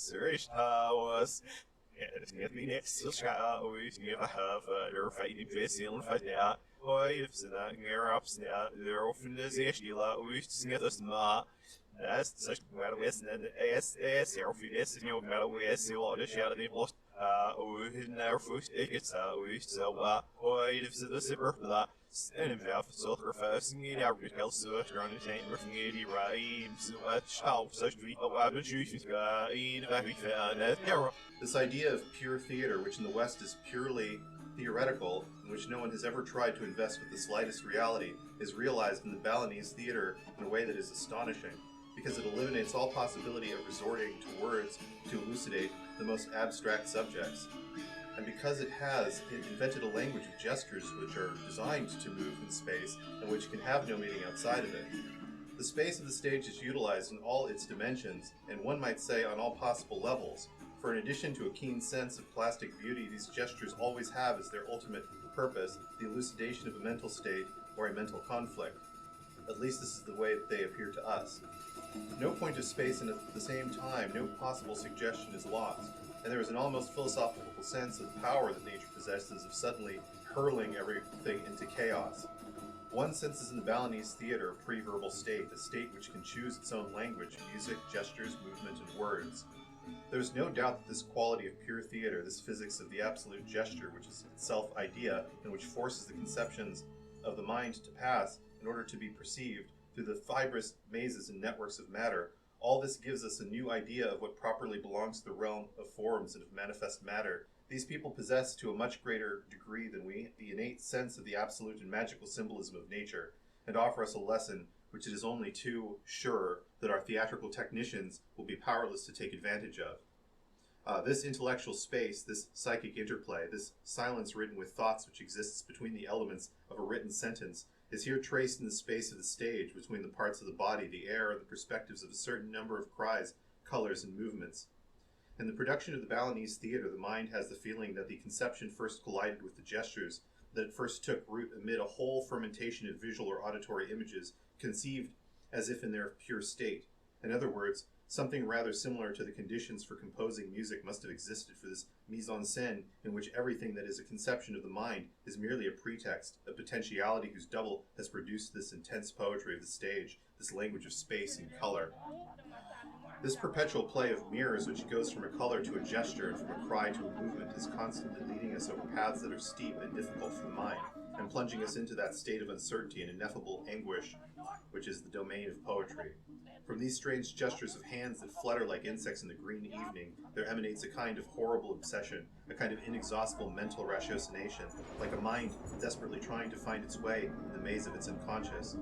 Search was. Het gaat me net stil schaar, ooit niet hebben, er fighting vis in fight ja. Ooit ze dan weer op snel, er offen de zeeschila, ooit snet als ma. Dat is such a west and S, er of is in your metal west, so all the shadow they lost. Ooit naar voet, ik het ooit zo ooit ze de zipper dat. En in velf zo verfasing in our retail search on the same refugee rhymes, so much how such we have a juice guy, in we found that there. This idea of pure theater, which in the West is purely theoretical, in which no one has ever tried to invest with the slightest reality, is realized in the Balinese theater in a way that is astonishing, because it eliminates all possibility of resorting to words to elucidate the most abstract subjects. And because it has invented a language of gestures which are designed to move in space and which can have no meaning outside of it. The space of the stage is utilized in all its dimensions, and one might say on all possible levels, for in addition to a keen sense of plastic beauty, these gestures always have as their ultimate purpose the elucidation of a mental state or a mental conflict. At least this is the way that they appear to us. No point of space and at the same time no possible suggestion is lost, and there is an almost philosophical sense of power that nature possesses of suddenly hurling everything into chaos. One senses in the Balinese theater a pre-verbal state, a state which can choose its own language, music, gestures, movement, and words. There is no doubt that this quality of pure theater, this physics of the absolute gesture, which is itself idea, and which forces the conceptions of the mind to pass in order to be perceived through the fibrous mazes and networks of matter, all this gives us a new idea of what properly belongs to the realm of forms and of manifest matter. These people possess to a much greater degree than we the innate sense of the absolute and magical symbolism of nature, and offer us a lesson which it is only too sure that our theatrical technicians will be powerless to take advantage of. This intellectual space, this psychic interplay, this silence written with thoughts which exists between the elements of a written sentence, is here traced in the space of the stage between the parts of the body, the air, and the perspectives of a certain number of cries, colors, and movements. In the production of the Balinese theater, the mind has the feeling that the conception first collided with the gestures, that it first took root amid a whole fermentation of visual or auditory images, conceived as if in their pure state. In other words, something rather similar to the conditions for composing music must have existed for this mise-en-scène in which everything that is a conception of the mind is merely a pretext, a potentiality whose double has produced this intense poetry of the stage, this language of space and color. This perpetual play of mirrors which goes from a color to a gesture and from a cry to a movement is constantly leading us over paths that are steep and difficult for the mind, and plunging us into that state of uncertainty and ineffable anguish which is the domain of poetry. From these strange gestures of hands that flutter like insects in the green evening, there emanates a kind of horrible obsession, a kind of inexhaustible mental ratiocination, like a mind desperately trying to find its way in the maze of its unconscious.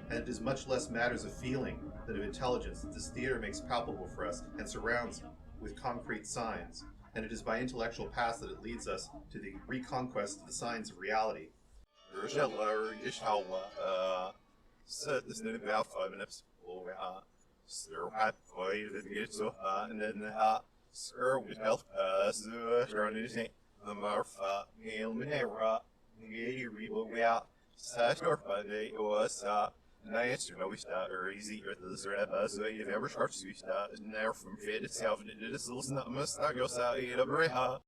And it is much less matters of feeling than of intelligence that this theater makes palpable for us and surrounds with concrete signs, and it is by intellectual paths that it leads us to the reconquest of the signs of reality. So this is about 5 minutes. Sir, I played it get so and then sir, we help us running the Marfa, Neil Minera, Gay Rebo, we out. Such or Friday was nice to know we start or easy or the sort of so you've ever started to start now from fit itself and it is not must I go out a breha.